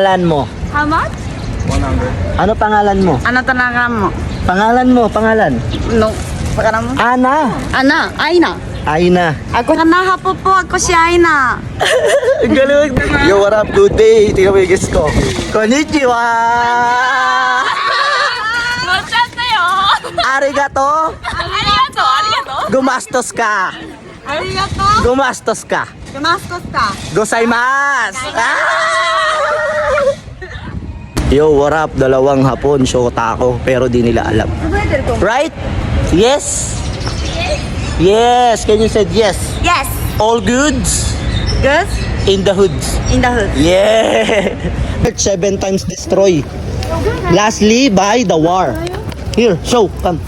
pangalan mo? How much? 100. Ano pangalan mo? Ano talaga mo? Pangalan mo, pangalan. No. Pakala mo? Ana. Ana, Aina. Aina. Ako kanahapo po ako si Aina. Galing. Yo, what up? Good day. Tingnan mo yung guest ko. Konnichiwa. Mochantayo. Arigato. Arigato. Gumastos ka. Arigato. Gumastos ka. Gumastos ka. Gozaimasu. Yo, what up? Dalawang Hapon, Shotako, pero di nila alam. Right? Yes? Yes. Can you say yes? Yes. All goods Good. in the hoods. In the hood. Yeah. 7 times destroy. Lastly, by the war. Here, show. Come.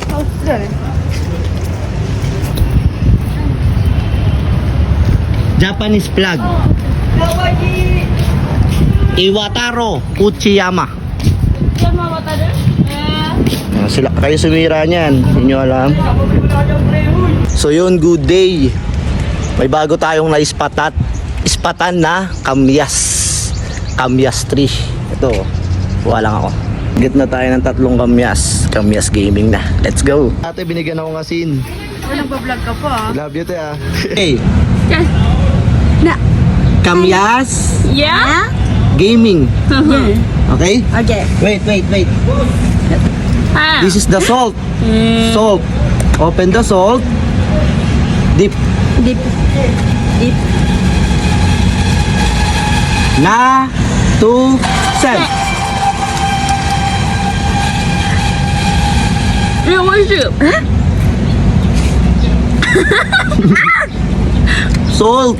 Japanese flag. Iwataro Uchiyama. Sila kayo sumira niyan, hindi nyo alam. So yun, good day. May bago tayong ispatan na kamyas. Kamyas tree. Ito, kuha lang ako. Get na tayo ng 3 kamyas. Kamyas gaming na. Let's go. Ate, binigyan ako ng asin. Nagpa-vlog ka pa. Love you, te ah. Hey, Na. kamyas Yeah? gaming. Okay? Okay. Wait. Ah. This is the salt. Salt. Open the salt. Dip. Deep. Deep. Na. To. Sen. Salt.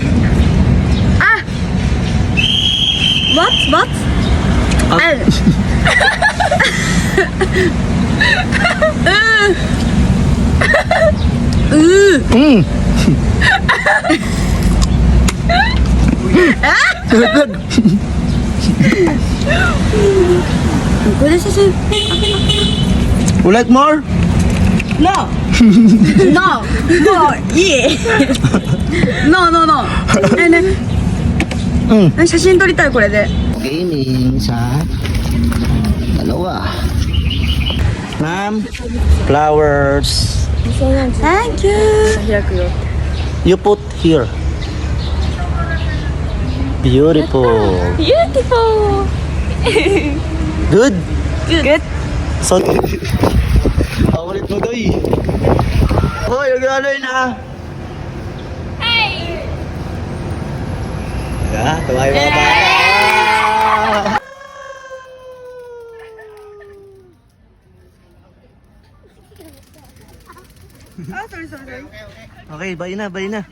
What? Mm. Would like more? No. No. Yeah. No. 写真撮りたいこれで。 Gaming sa dalawa. Ma'am, flowers. Thank you. You put here. Beautiful. Beautiful. Good? Good. So, ulit mo doy. Hoy, nag-aloy na. Hey! Tuwa yung mga bata. Sorry. Okay, bye na.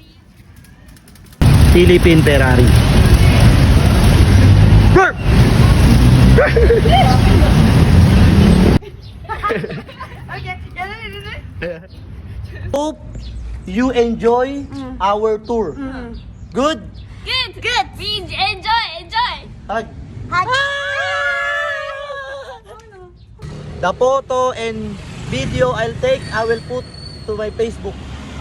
Philippine Ferrari. Hope you enjoy our tour. Good? Good. We enjoy. Hug. The photo and video I will put to my Facebook.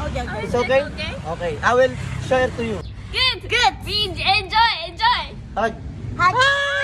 Okay. It's okay? Okay. I will share to you. Good. We enjoy. Hug. Hi.